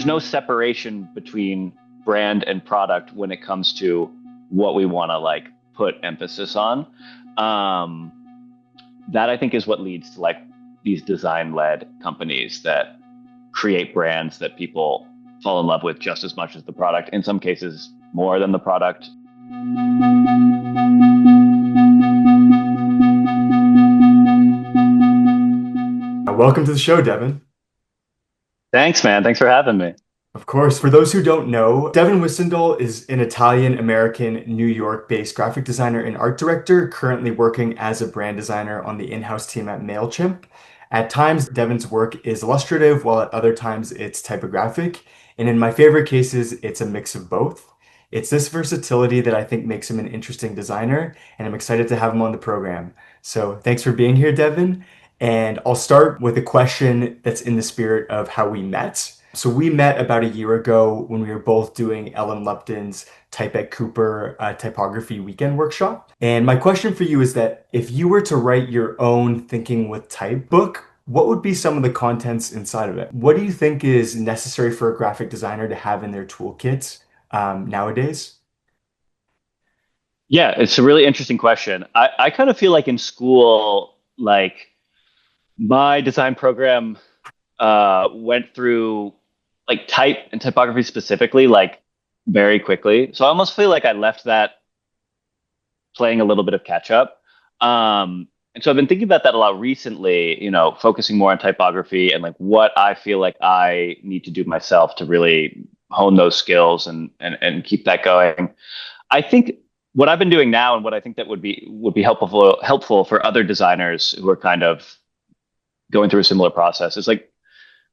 there's no separation between brand and product when it comes to what we want to like put emphasis on. Um, that I think is what leads to like these design-led companies that create brands that people fall in love with just as much as the product, in some cases more than the product. Welcome to the show, Devin. Thanks, man. Thanks for having me. Of course, for those who don't know, Devin Wistendahl is an Italian-American, New York-based graphic designer and art director, currently working as a brand designer on the in-house team at Mailchimp. At times, Devin's work is illustrative, while at other times it's typographic. And in my favorite cases, it's a mix of both. It's this versatility that I think makes him an interesting designer, and I'm excited to have him on the program. So thanks for being here, Devin. And I'll start with a question that's in the spirit of how we met. So we met about a year ago when we were both doing Ellen Lupton's Type at Cooper typography weekend workshop. And my question for you is that if you were to write your own Thinking with Type book, what would be some of the contents inside of it? What do you think is necessary for a graphic designer to have in their toolkits nowadays? Yeah, it's a really interesting question. I kind of feel like in school, like my design program went through like type and typography specifically, like very quickly. So I almost feel like I left that playing a little bit of catch up. And so I've been thinking about that a lot recently, focusing more on typography and like what I feel like I need to do myself to really hone those skills and keep that going. I think what I've been doing now and what I think that would be helpful for other designers who are kind of going through a similar process is like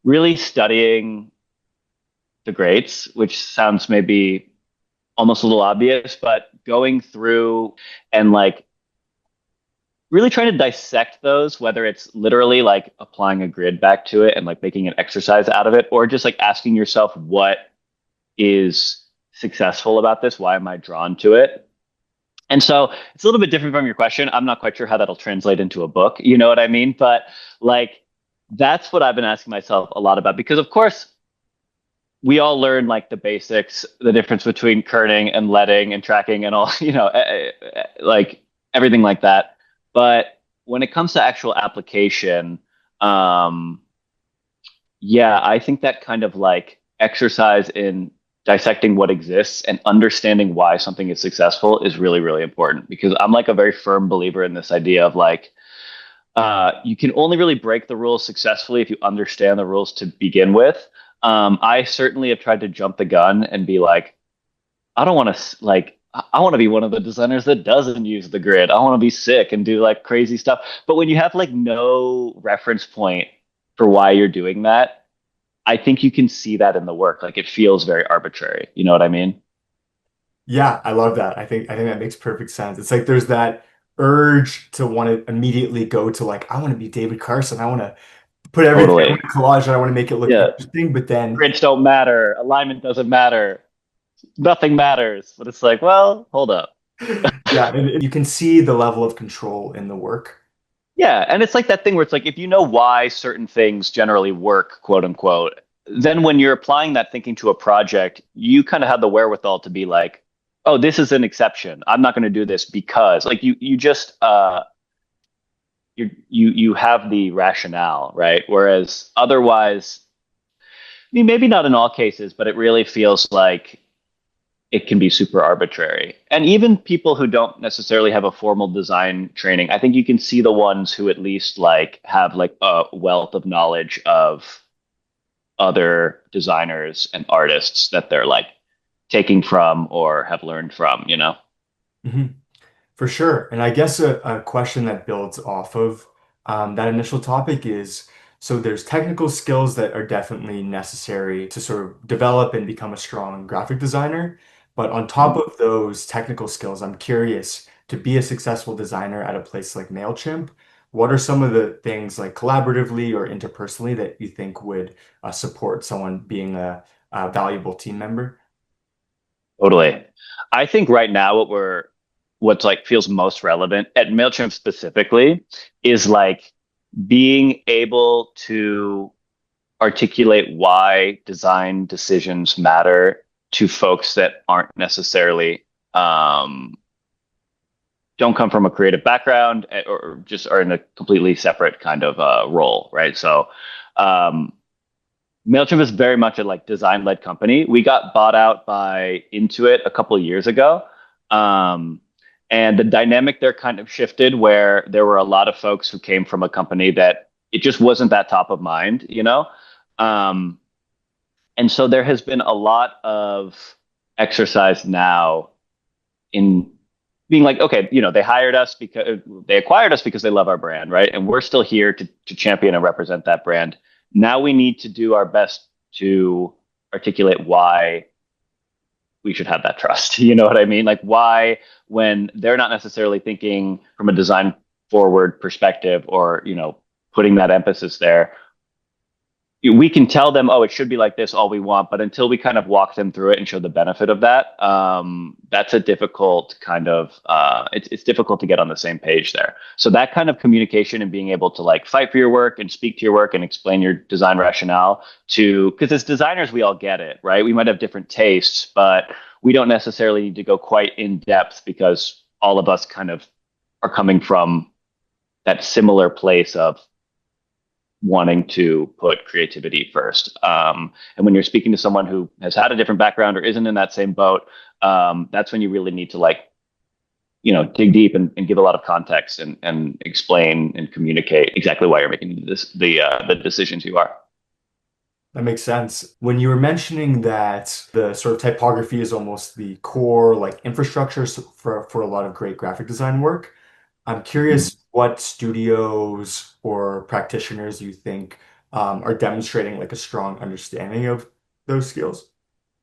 really studying the greats, which sounds maybe almost a little obvious, but going through and like really trying to dissect those, whether it's literally like applying a grid back to it and like making an exercise out of it, or just like asking yourself, what is successful about this? Why am I drawn to it? And so it's a little bit different from your question. I'm not quite sure how that'll translate into a book. You know what I mean? But like, that's what I've been asking myself a lot about because, of course, we all learn like the basics, the difference between kerning and leading and tracking and all, like everything like that. But when it comes to actual application, um, yeah, I think that kind of like exercise in dissecting what exists and understanding why something is successful is really, really important because I'm like a very firm believer in this idea of like, you can only really break the rules successfully if you understand the rules to begin with. I certainly have tried to jump the gun and be like, I don't want to like, I want to be one of the designers that doesn't use the grid. I want to be sick and do like crazy stuff. But when you have like no reference point for why you're doing that, I think you can see that in the work. Like it feels very arbitrary. You know what I mean? Yeah, I love that. I think that makes perfect sense. It's like there's that urge to want to immediately go to like, I want to be David Carson. I want to put everything in Totally. a collage and I want to make it look Yeah. interesting. But then, Grids don't matter. Alignment doesn't matter. Nothing matters. But it's like, well, hold up. yeah, and you can see the level of control in the work. Yeah, and it's like that thing where it's like if you know why certain things generally work, quote unquote, then when you're applying that thinking to a project, you kind of have the wherewithal to be like, oh, this is an exception. I'm not going to do this because like you just you have the rationale, right? Whereas otherwise, I mean maybe not in all cases, but it really feels like it can be super arbitrary. And even people who don't necessarily have a formal design training, I think you can see the ones who at least like have like a wealth of knowledge of other designers and artists that they're like taking from or have learned from, you know? Mhm. For sure. And I guess a question that builds off of that initial topic is so there's technical skills that are definitely necessary to sort of develop and become a strong graphic designer. But on top of those technical skills, I'm curious to be a successful designer at a place like Mailchimp. What are some of the things like collaboratively or interpersonally that you think would support someone being a valuable team member? Totally. I think right now what's like feels most relevant at Mailchimp specifically is like being able to articulate why design decisions matter to folks that aren't necessarily don't come from a creative background or just are in a completely separate kind of role, right? So um, Mailchimp is very much a like design led company. We got bought out by Intuit a couple of years ago. Um, and the dynamic there kind of shifted where there were a lot of folks who came from a company that it just wasn't that top of mind, you know? Um, and so there has been a lot of exercise now in being like, okay, they hired us because they acquired us because they love our brand, right? And we're still here to champion and represent that brand. Now we need to do our best to articulate why we should have that trust. You know what I mean? Like why, when they're not necessarily thinking from a design forward perspective or, putting that emphasis there, we can tell them, oh, it should be like this all we want, but until we kind of walk them through it and show the benefit of that, that's a difficult kind of it's difficult to get on the same page there. So that kind of communication and being able to like fight for your work and speak to your work and explain your design rationale to, because as designers we all get it, right? We might have different tastes, but we don't necessarily need to go quite in depth because all of us kind of are coming from that similar place of wanting to put creativity first. And when you're speaking to someone who has had a different background or isn't in that same boat, that's when you really need to like, dig deep and give a lot of context and explain and communicate exactly why you're making the decisions you are. That makes sense. When you were mentioning that the sort of typography is almost the core like infrastructure for a lot of great graphic design work, I'm Mhm. curious what studios or practitioners you think are demonstrating like a strong understanding of those skills.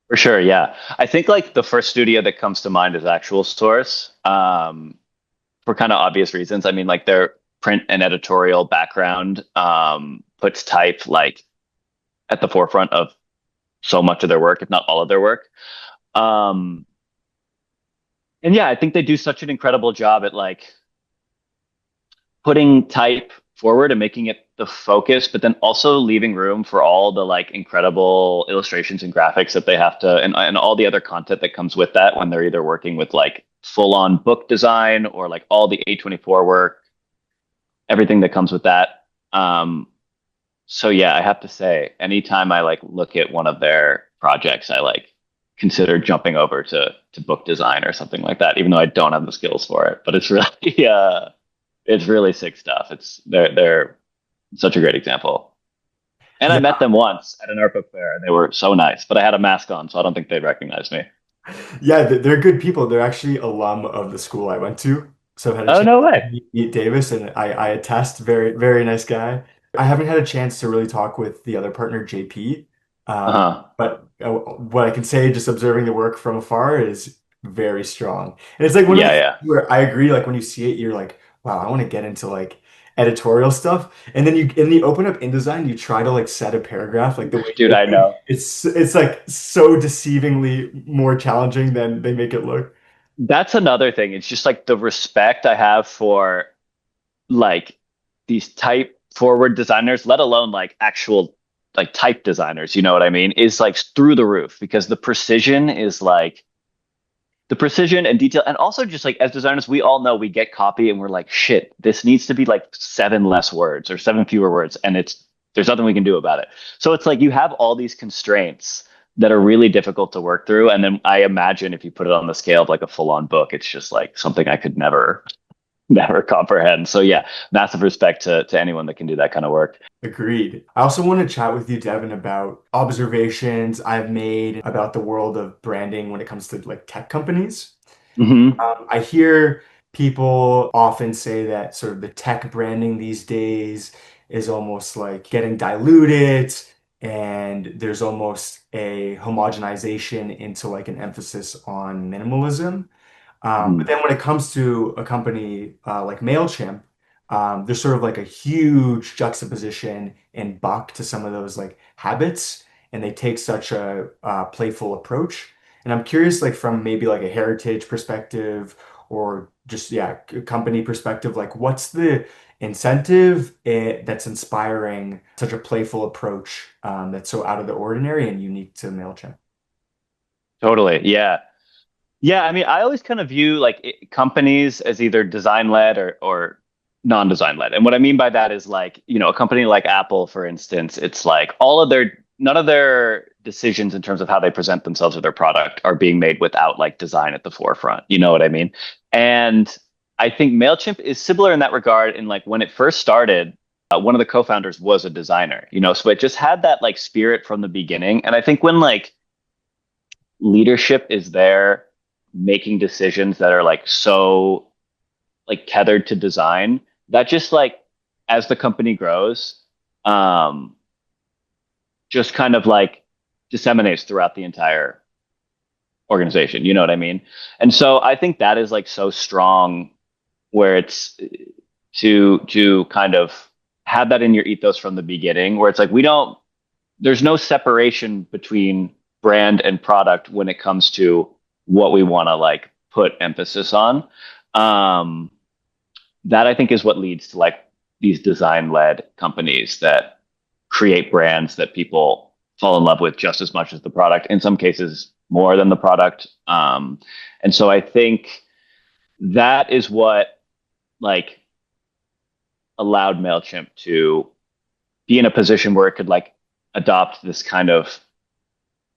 For sure, yeah. I think like the first studio that comes to mind is Actual Source, for kind of obvious reasons. I mean, like their print and editorial background puts type like at the forefront of so much of their work, if not all of their work. Um, and yeah, I think they do such an incredible job at like putting type forward and making it the focus, but then also leaving room for all the like incredible illustrations and graphics that they have to, and all the other content that comes with that when they're either working with like full on book design or like all the A24 work, everything that comes with that. So yeah, I have to say, anytime I like look at one of their projects, I like consider jumping over to book design or something like that, even though I don't have the skills for it. But it's really it's really sick stuff. They're such a great example. And I Yeah, met them once at an art book fair, and they were so nice. But I had a mask on, so I don't think they'd recognize me. yeah, they're good people. They're actually alum of the school I went to. So I've had a Oh chance no to way. meet Davis, and I attest, very, very nice guy. I haven't had a chance to really talk with the other partner, JP. Uh-huh. But what I can say, just observing the work from afar, is very strong. And it's like one of the Yeah, things yeah. where I agree, like when you see it, you're like, wow, I want to get into like editorial stuff. And then you open up InDesign, you try to like set a paragraph, like the way Dude, you I open, know. it's like so deceivingly more challenging than they make it look. That's another thing. It's just like the respect I have for like these type forward designers, let alone like actual like type designers, you know what I mean, is like through the roof because the precision and detail. And also just like as designers, we all know we get copy and we're like, shit, this needs to be like seven less words or seven fewer words. And there's nothing we can do about it. So it's like you have all these constraints that are really difficult to work through. And then I imagine if you put it on the scale of like a full on book, it's just like something I could never comprehend. So yeah, massive respect to anyone that can do that kind of work. Agreed. I also want to chat with you, Devin, about observations I've made about the world of branding when it comes to like tech companies. Hmm. I hear people often say that sort of the tech branding these days is almost like getting diluted, and there's almost a homogenization into like an emphasis on minimalism. But Hmm. then when it comes to a company like Mailchimp, there's sort of like a huge juxtaposition in buck to some of those like habits, and they take such a playful approach. And I'm curious, like from maybe like a heritage perspective or just yeah, company perspective, like what's the incentive that's inspiring such a playful approach that's so out of the ordinary and unique to Mailchimp. Totally. Yeah. Yeah, I mean, I always kind of view like companies as either design led or non-design led. And what I mean by that is like, a company like Apple, for instance, it's like none of their decisions in terms of how they present themselves or their product are being made without like design at the forefront. You know what I mean? And I think Mailchimp is similar in that regard. In like when it first started, one of the co-founders was a designer, so it just had that like spirit from the beginning. And I think when like leadership is there making decisions that are like so like tethered to design, that just like as the company grows, um just kind of like disseminates throughout the entire organization, you know what I mean? And so I think that is like so strong, where it's to kind of have that in your ethos from the beginning, where it's like there's no separation between brand and product when it comes to what we want to like put emphasis on. Um, that I think is what leads to like these design led companies that create brands that people fall in love with just as much as the product, in some cases more than the product. And so I think that is what like allowed Mailchimp to be in a position where it could like adopt this kind of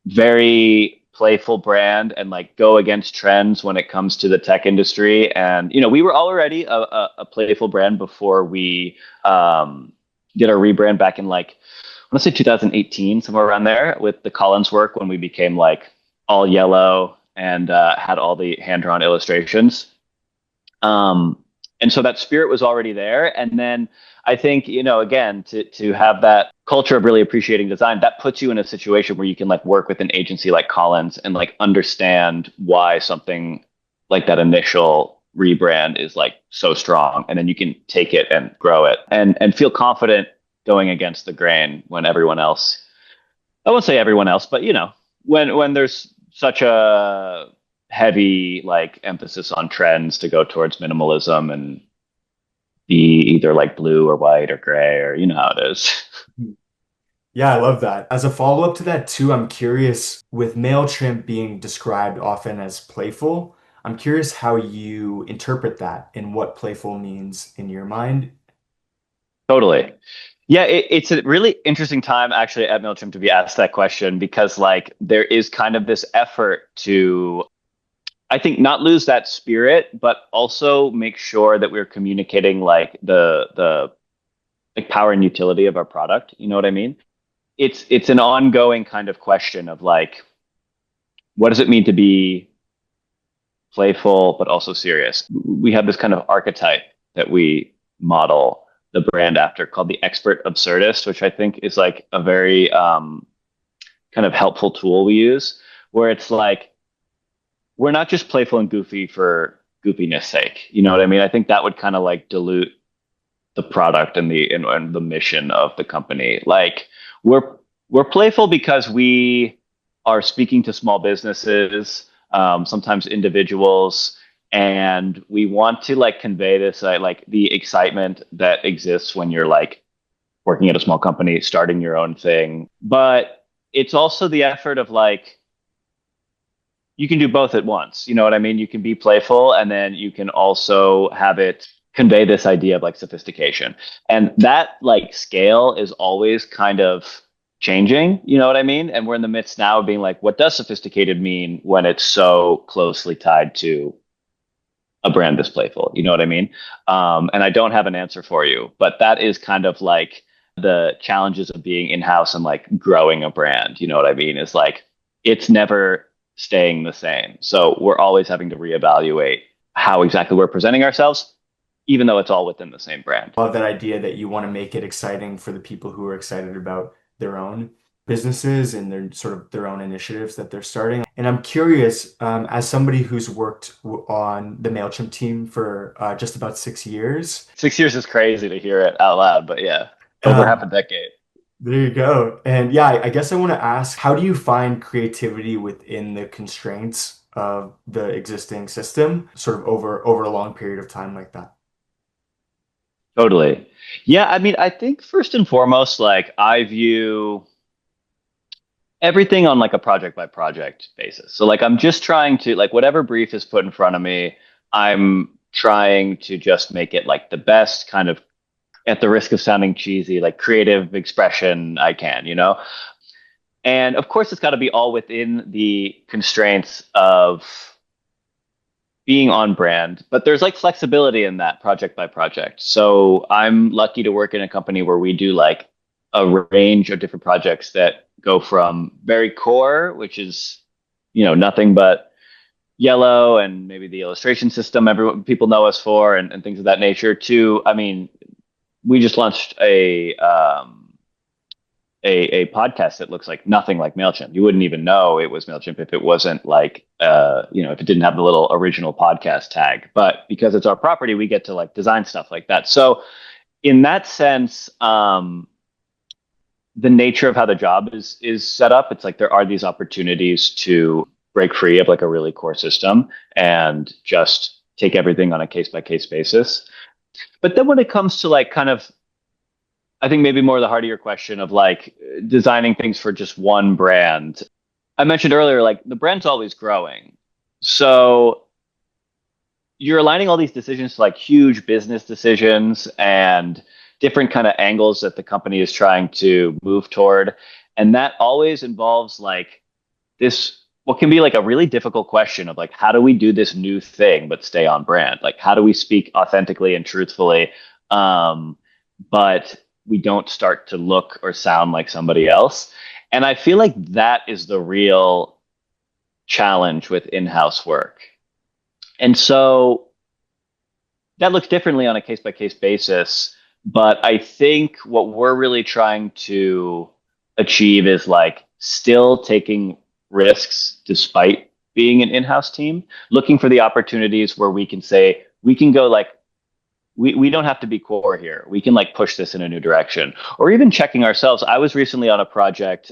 very playful brand and like go against trends when it comes to the tech industry. And we were already a playful brand before we did our rebrand back in like I want to say 2018, somewhere around there, with the Collins work, when we became like all yellow and had all the hand drawn illustrations. Um, and so that spirit was already there. And then I think, again, to have that culture of really appreciating design, that puts you in a situation where you can like work with an agency like Collins and like understand why something like that initial rebrand is like so strong. And then you can take it and grow it and feel confident going against the grain when everyone else, I won't say everyone else, but when there's such a heavy like emphasis on trends to go towards minimalism and be either like blue or white or gray, or how it is. Yeah, I love that. As a follow-up to that too, I'm curious, with MailChimp being described often as playful, I'm curious how you interpret that and what playful means in your mind. Totally. Yeah, it's a really interesting time actually at Mailchimp to be asked that question, because like there is kind of this effort to, I think, not lose that spirit, but also make sure that we're communicating like the like power and utility of our product. You know what I mean? It's an ongoing kind of question of like, what does it mean to be playful but also serious? We have this kind of archetype that we model the brand after, called the expert absurdist, which I think is like a very kind of helpful tool we use, where it's like we're not just playful and goofy for goofiness sake. You know what I mean? I think that would kind of like dilute the product and the mission of the company. Like we're we're playful because we are speaking to small businesses, sometimes individuals, and we want to like convey this like the excitement that exists when you're like working at a small company, starting your own thing. But it's also the effort of like you can do both at once. You know what I mean? You can be playful and then you can also have it convey this idea of like sophistication. And that like scale is always kind of changing, you know what I mean? And we're in the midst now of being like, what does sophisticated mean when it's so closely tied to a brand that's playful? You know what I mean? And I don't have an answer for you, but that is kind of like the challenges of being in-house and like growing a brand. You know what I mean? Is like it's never staying the same. So we're always having to reevaluate how exactly we're presenting ourselves, even though it's all within the same brand. Love that idea that you want to make it exciting for the people who are excited about their own businesses and their sort of their own initiatives that they're starting. And I'm curious, as somebody who's worked on the Mailchimp team for just about 6 years, 6 years is crazy to hear it out loud, but yeah, over half a um, decade. there you go. And yeah, I guess I want to ask, how do you find creativity within the constraints of the existing system, sort of over a long period of time like that? Totally. Yeah, I mean, I think first and foremost, like I view everything on like a project by project basis. So like I'm just trying to like whatever brief is put in front of me, I'm trying to just make it like the best kind of at the risk of sounding cheesy, like creative expression I can, you know? And of course it's got to be all within the constraints of being on brand, but there's like flexibility in that project by project. So I'm lucky to work in a company where we do like a range of different projects that go from very core, which is, nothing but yellow and maybe the illustration system everyone people know us for and things of that nature to, I mean, we just launched a podcast that looks like nothing like Mailchimp. You wouldn't even know it was Mailchimp if it wasn't like if it didn't have the little original podcast tag. But because it's our property, we get to like design stuff like that. So in that sense, the nature of how the job is set up, it's like there are these opportunities to break free of like a really core system and just take everything on a case by case basis. But then when it comes to like kind of I think maybe more the heart of your question of like designing things for just one brand. I mentioned earlier, like the brand's always growing. So you're aligning all these decisions to like huge business decisions and different kind of angles that the company is trying to move toward. And that always involves like this, what can be like a really difficult question of like, how do we do this new thing but stay on brand? Like, how do we speak authentically and truthfully? But we don't start to look or sound like somebody else. And I feel like that is the real challenge with in-house work. And so that looks differently on a case by case basis. But I think what we're really trying to achieve is like still taking risks despite being an in-house team, looking for the opportunities where we can say, we can go like, we don't have to be core here. We can like push this in a new direction or even checking ourselves. I was recently on a project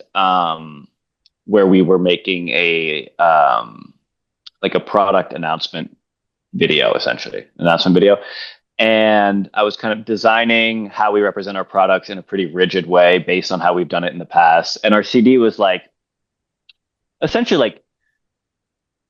where we were making a like a product announcement video, essentially announcement video. And I was kind of designing how we represent our products in a pretty rigid way based on how we've done it in the past. And our CD was like essentially like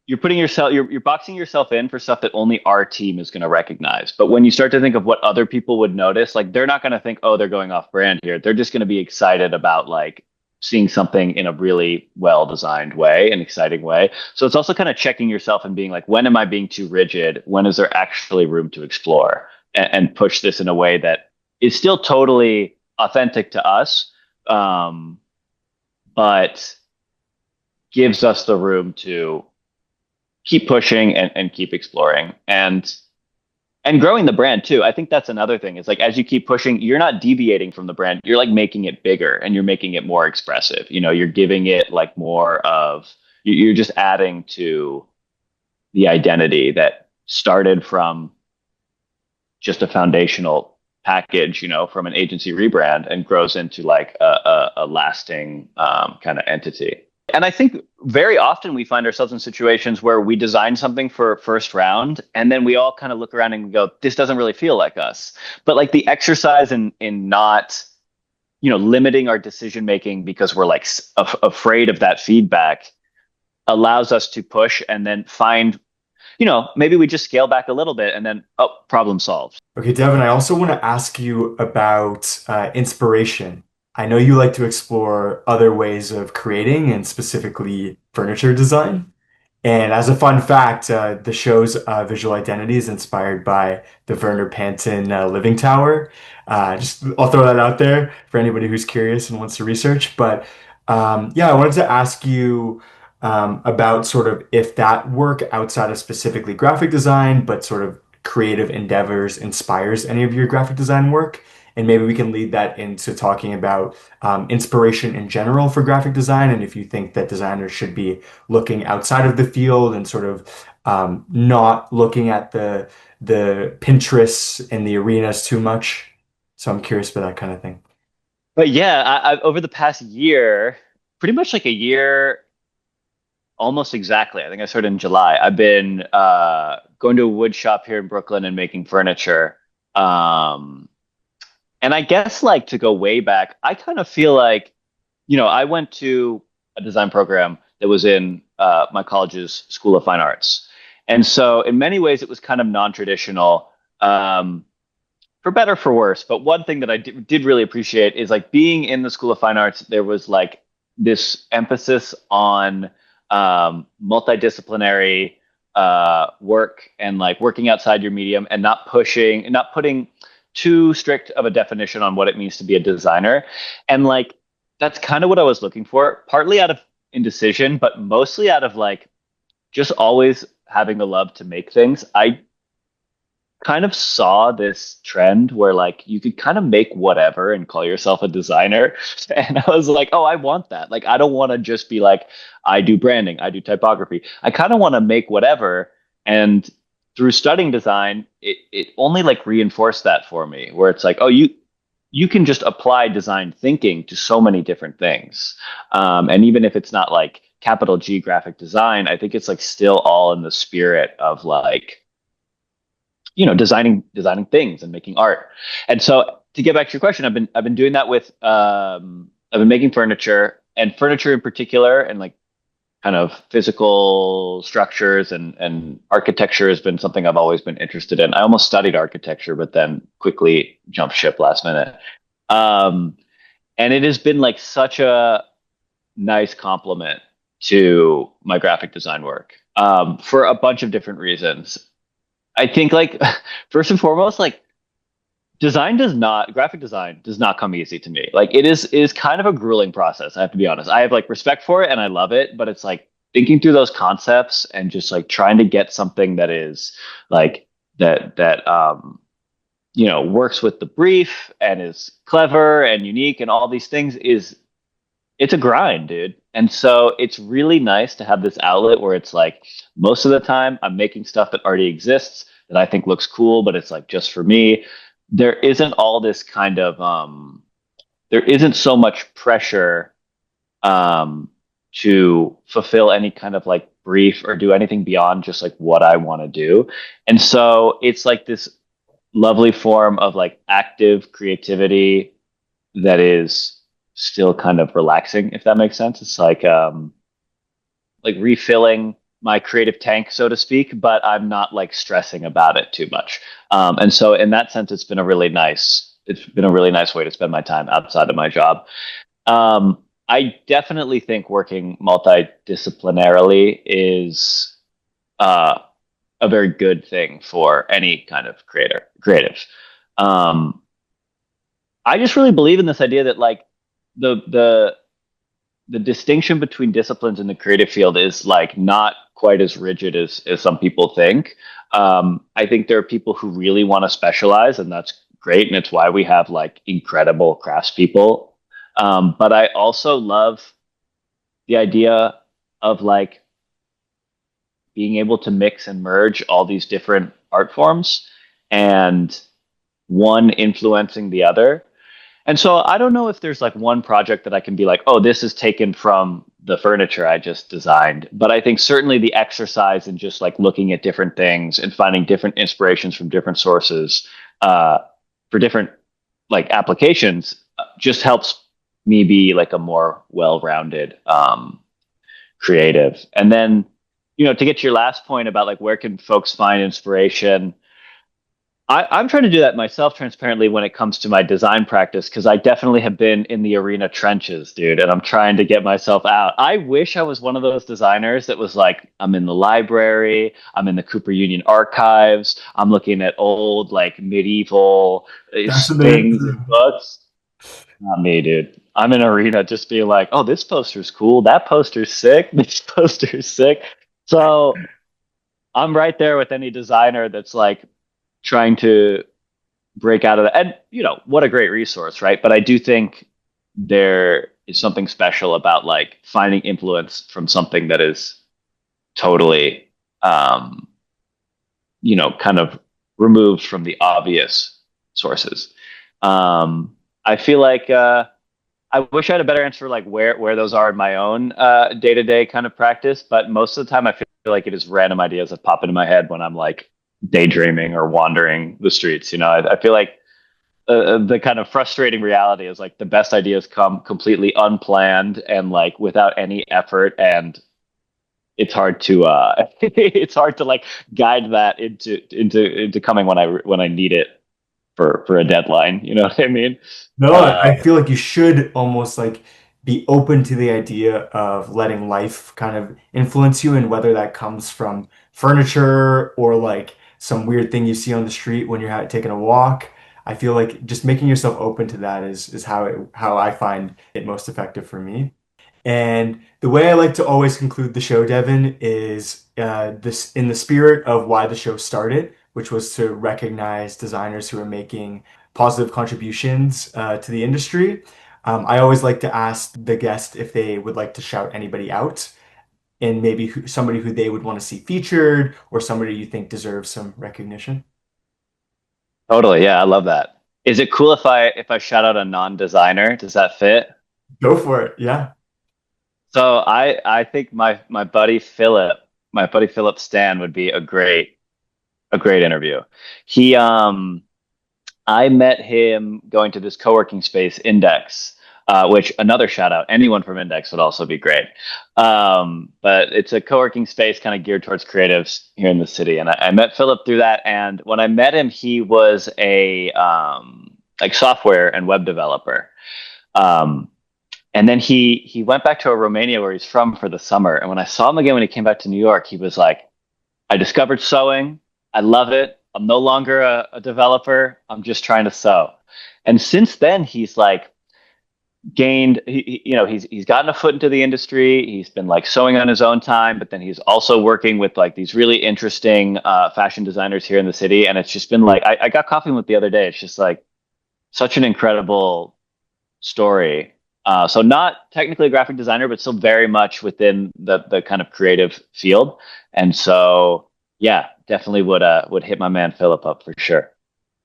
you're boxing yourself in for stuff that only our team is going to recognize. But when you start to think of what other people would notice, like they're not going to think, oh, they're going off brand here. They're just going to be excited about like seeing something in a really well designed way, an exciting way. So it's also kind of checking yourself and being like, when am I being too rigid? When is there actually room to explore and push this in a way that is still totally authentic to us, but gives us the room to keep pushing and keep exploring and growing the brand too. I think that's another thing. It's like as you keep pushing, you're not deviating from the brand. You're like making it bigger and you're making it more expressive. You're giving it like more of you're just adding to the identity that started from just a foundational package, from an agency rebrand and grows into like a lasting kind of entity. And I think very often we find ourselves in situations where we design something for first round and then we all kind of look around and go, this doesn't really feel like us. But like the exercise in not, limiting our decision making because we're like afraid of that feedback allows us to push and then find, maybe we just scale back a little bit and then, oh, problem solved. Okay, Devin, I also want to ask you about inspiration. I know you like to explore other ways of creating and specifically furniture design. And as a fun fact, the show's visual identity is inspired by the Werner Panton Living Tower. Just I'll throw that out there for anybody who's curious and wants to research. But yeah, I wanted to ask you about sort of if that work outside of specifically graphic design, but sort of creative endeavors inspires any of your graphic design work. And maybe we can lead that into talking about inspiration in general for graphic design, and if you think that designers should be looking outside of the field and sort of not looking at the Pinterests and the arenas too much. So I'm curious about that kind of thing. But yeah, over the past year, pretty much like a year, almost exactly. I think I started in July. I've been going to a wood shop here in Brooklyn and making furniture. And I guess like to go way back, I kind of feel like, I went to a design program that was in my college's School of Fine Arts. And so in many ways, it was kind of non-traditional, um, for better, for worse. But one thing that I did really appreciate is like being in the School of Fine Arts, there was like this emphasis on multidisciplinary work and like working outside your medium and not putting too strict of a definition on what it means to be a designer. And like that's kind of what I was looking for, partly out of indecision, but mostly out of like just always having the love to make things. I kind of saw this trend where like you could kind of make whatever and call yourself a designer. And I was like, oh, I want that. Like, I don't want to just be like, I do branding, I do typography. I kind of want to make whatever. And through studying design, it only like reinforced that for me, where it's like, oh, you can just apply design thinking to so many different things. And even if it's not like capital G graphic design, I think it's like still all in the spirit of like, designing things and making art. And so to get back to your question, I've been doing that with I've been making furniture, and furniture in particular, and like kind of physical structures and architecture has been something I've always been interested in. I almost studied architecture, but then quickly jumped ship last minute. Um, and it has been like such a nice complement to my graphic design work, for a bunch of different reasons. I think like first and foremost, like graphic design does not come easy to me. Like it is kind of a grueling process, I have to be honest. I have like respect for it and I love it, but it's like thinking through those concepts and just like trying to get something that is like that works with the brief and is clever and unique and all these things is it's a grind, dude. And so it's really nice to have this outlet where it's like most of the time I'm making stuff that already exists that I think looks cool, but it's like just for me. There isn't all this kind of there isn't so much pressure um to fulfill any kind of like brief or do anything beyond just like what I want to do. And so it's like this lovely form of like active creativity that is still kind of relaxing, if that makes sense. It's like refilling my creative tank, so to speak, but I'm not like stressing about it too much. And so in that sense, it's been a really nice way to spend my time outside of my job. I definitely think working multidisciplinarily is uh, a very good thing for any kind of creative. Um, I just really believe in this idea that like the the the distinction between disciplines in the creative field is like not quite as rigid as some people think. I think there are people who really want to specialize, and that's great, and it's why we have like incredible craftspeople. But I also love the idea of like being able to mix and merge all these different art forms and one influencing the other. And so I don't know if there's like one project that I can be like, oh, this is taken from the furniture I just designed. But I think certainly the exercise in just like looking at different things and finding different inspirations from different sources uh, for different like applications just helps me be like a more well-rounded creative. And then, to get to your last point about like where can folks find inspiration, I'm trying to do that myself transparently when it comes to my design practice because I definitely have been in the arena trenches, dude, and I'm trying to get myself out. I wish I was one of those designers that was like, I'm in the library, I'm in the Cooper Union archives, I'm looking at old like medieval That's things amazing. and books. Not me, dude. I'm in arena just being like, oh, this poster's cool, that poster's sick, this poster's sick. So I'm right there with any designer that's like trying to break out of that. And what a great resource, right? But I do think there is something special about like finding influence from something that is totally, um, kind of removed from the obvious sources. I feel like I wish I had a better answer, like where those are in my own day to day kind of practice. But most of the time, I feel like it is random ideas that pop into my head when I'm like daydreaming or wandering the streets. I feel like the kind of frustrating reality is like the best ideas come completely unplanned and like without any effort, and it's hard to it's hard to like guide that into coming when I need it for a deadline. You know what I mean? No, I Um, feel like you should almost like be open to the idea of letting life kind of influence you, and whether that comes from furniture or like some weird thing you see on the street when you're taking a walk. I feel like just making yourself open to that is how I find it most effective for me. And the way I like to always conclude the show, Devin, is this in the spirit of why the show started, which was to recognize designers who are making positive contributions to the industry. I always like to ask the guest if they would like to shout anybody out, and maybe somebody who they would want to see featured, or somebody you think deserves some recognition. totally, yeah, I love that. Is it cool if I shout out a non-designer? Does that fit? Go for it. Yeah. So I think my buddy Philip Stan would be a great interview. He I met him going to this co-working space, Index, which another shout out. Anyone from Index would also be great. But it's a co-working space kind of geared towards creatives here in the city. And I met Philip through that. And when I met him, he was a like software and web developer. Um, and then he went back to Romania where he's from for the summer. And when I saw him again when he came back to New York, he was like, I discovered sewing. I love it. I'm no longer a developer. I'm just trying to sew. And since then, he's like he's gotten a foot into the industry. He's been like sewing on his own time, but then he's also working with like these really interesting fashion designers here in the city. And it's just been like I got coffee with the other day. It's just like such an incredible story. So not technically a graphic designer, but still very much within the kind of creative field. And so, yeah, definitely would hit my man Philip up for sure.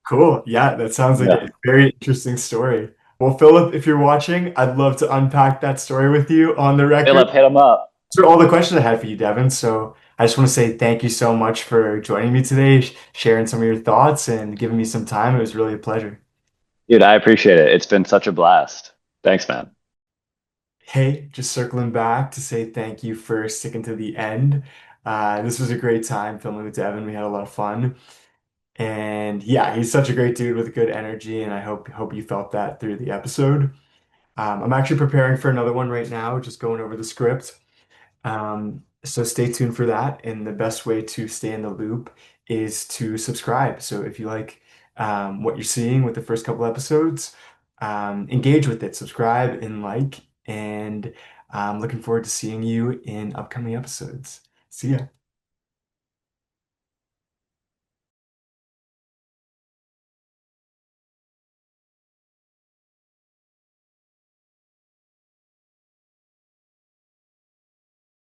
Cool. Yeah, that sounds like Yeah, a very interesting story. Well, Philip, if you're watching, I'd love to unpack that story with you on the record. Philip, hit him up, Those are all the questions I had for you, Devin. So I just want to say thank you so much for joining me today, sharing some of your thoughts and giving me some time. It was really a pleasure. dude. I appreciate it. It's been such a blast. Thanks, man. Hey, just circling back to say thank you for sticking to the end. This was a great time filming with Devin. We had a lot of fun. And yeah, he's such a great dude with good energy, and I hope you felt that through the episode. I'm actually preparing for another one right now, just going over the script. So stay tuned for that. And the best way to stay in the loop is to subscribe. So if you like what you're seeing with the first couple episodes, engage with it, subscribe and like. And I'm looking forward to seeing you in upcoming episodes. See ya.